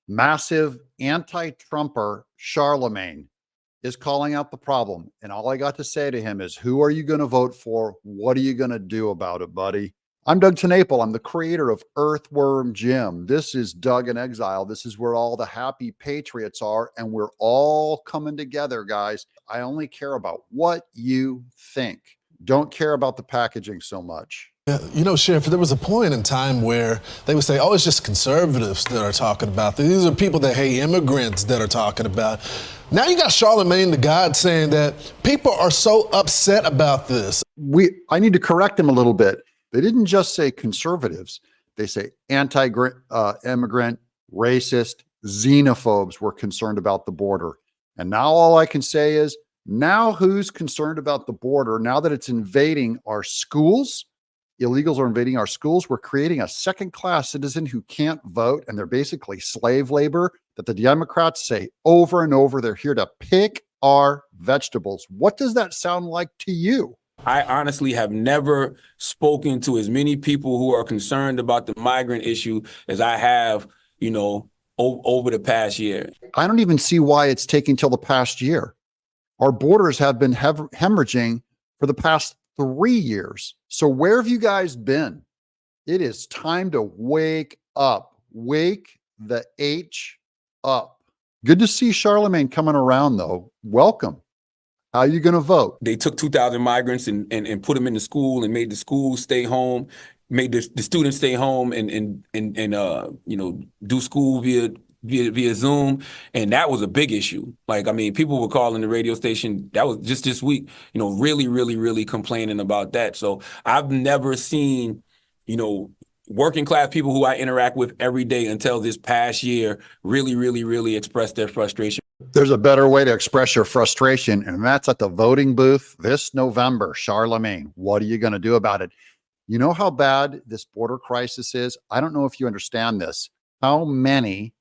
Massive anti-Trumper Charlamagne is calling out the problem. And all I got to say to him is, who are you going to vote for? What are you going to do about it, buddy? I'm Doug TenNapel. I'm the creator of Earthworm Jim. This is Doug in Exile. This is where all the happy patriots are, and we're all coming together, guys. I only care about what you think. Don't care about the packaging so much. Yeah, you know, Sheriff, there was a point in time where they would say, oh, it's just conservatives that are talking about this. These are people that hate immigrants that are talking about. Now you got Charlamagne the God saying that people are so upset about this. I need to correct them a little bit. They didn't just say conservatives. They say anti-immigrant, racist, xenophobes were concerned about the border. And now all I can say is, now who's concerned about the border? Now that it's invading our schools, illegals are invading our schools. We're creating a second-class citizen who can't vote, and they're basically slave labor that the Democrats say over and over. They're here to pick our vegetables. What does that sound like to you? I honestly have never spoken to as many people who are concerned about the migrant issue as I have, you know, over the past year. I don't even see why it's taking till the past year. Our borders have been hemorrhaging for the past 3 years. So where have you guys been? It is time to wake up. Wake the H up. Good to see Charlamagne coming around, though. Welcome. How are you going to vote? They took 2,000 migrants and put them in the school and made the school stay home, made the students stay home and you know, do school via Zoom. And that was a big issue. Like, I mean, people were calling the radio station, that was just this week, you know, really complaining about that. So I've never seen, you know, working class people who I interact with every day until this past year really express their frustration. There's a better way to express your frustration, and that's at the voting booth this November. Charlamagne, what are you going to do about it? You know how bad this border crisis is? I don't know if you understand this. How many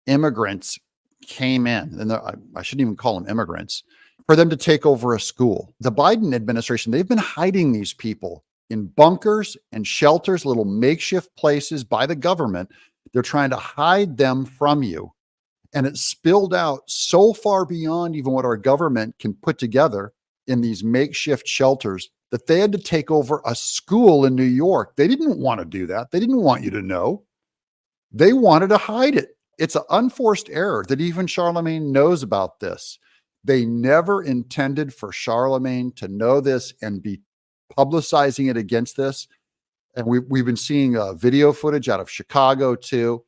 immigrants came in, and I shouldn't even call them immigrants, for them to take over a school. The Biden administration, they've been hiding these people in bunkers and shelters, little makeshift places by the government. They're trying to hide them from you. And it spilled out so far beyond even what our government can put together in these makeshift shelters that they had to take over a school in New York. They didn't want to do that. They didn't want you to know. They wanted to hide it. It's an unforced error that even Charlamagne knows about this. They never intended for Charlamagne to know this and be publicizing it against this. And we've been seeing video footage out of Chicago too,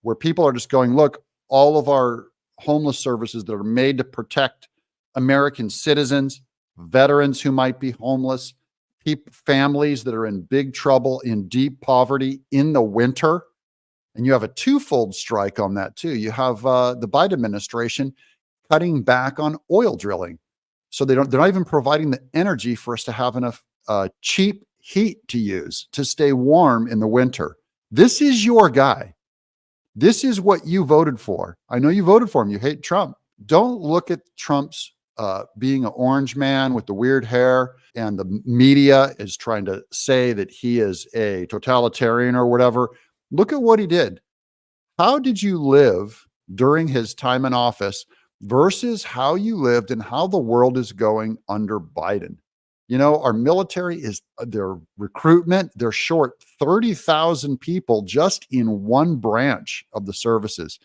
where people are just going, look, all of our homeless services that are made to protect American citizens, veterans who might be homeless, families that are in big trouble, in deep poverty in the winter. And you have a twofold strike on that too. You have the Biden administration cutting back on oil drilling. So they're not even providing the energy for us to have enough cheap heat to use to stay warm in the winter. This is your guy. This is what you voted for. I know you voted for him. You hate Trump. Don't look at Trump's being an orange man with the weird hair, and the media is trying to say that he is a totalitarian or whatever. Look at what he did. How did you live during his time in office versus how you lived and how the world is going under Biden? You know, our military is their recruitment. They're short 30,000 people just in one branch of the services.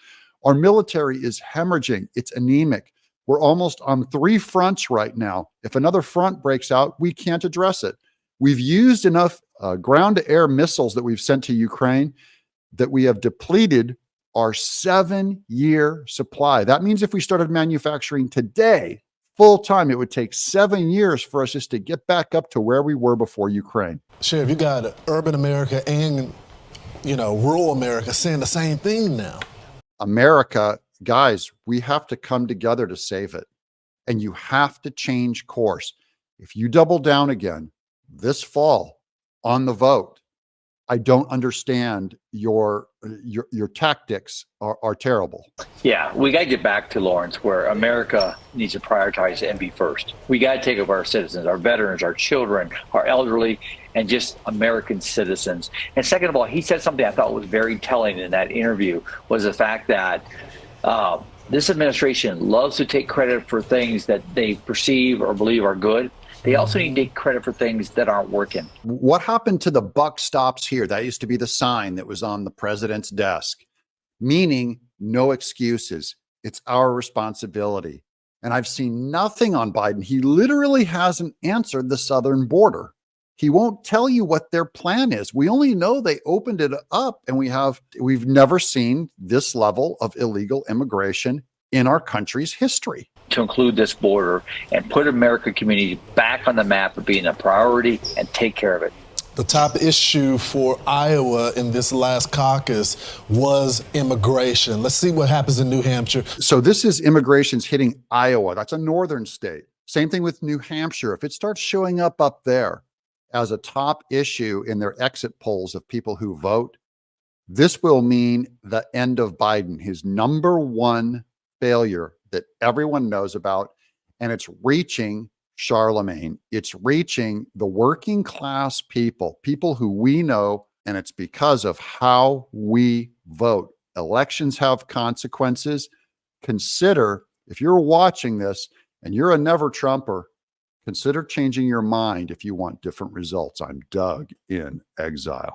Our military is hemorrhaging. It's anemic. We're almost on 3 fronts right now. If another front breaks out, we can't address it. We've used enough ground-to-air missiles that we've sent to Ukraine that we have depleted our 7-year supply. That means if we started manufacturing today, full time, it would take 7 years for us just to get back up to where we were before Ukraine. Sheriff, you got urban America and, you know, rural America saying the same thing now. America, guys, we have to come together to save it. And you have to change course. If you double down again this fall on the vote, I don't understand your tactics are terrible. Yeah, we got to get back to Lawrence, where America needs to prioritize and be first. We got to take care of our citizens, our veterans, our children, our elderly, and just American citizens. And second of all, he said something I thought was very telling in that interview, was the fact that this administration loves to take credit for things that they perceive or believe are good. They also need to take credit for things that aren't working. What happened to the buck stops here? That used to be the sign that was on the president's desk, meaning no excuses. It's our responsibility. And I've seen nothing on Biden. He literally hasn't answered the southern border. He won't tell you what their plan is. We only know they opened it up, and we've never seen this level of illegal immigration in our country's history. To include this border and put American community back on the map of being a priority and take care of it. The top issue for Iowa in this last caucus was immigration. Let's see what happens in New Hampshire. So this is immigration's hitting Iowa. That's a northern state. Same thing with New Hampshire. If it starts showing up there as a top issue in their exit polls of people who vote, this will mean the end of Biden, his number one failure that everyone knows about. And it's reaching Charlamagne. It's reaching the working class people who we know, and it's because of how we vote. Elections have consequences. Consider, if you're watching this and you're a never Trumper, consider changing your mind if you want different results. I'm Doug in Exile.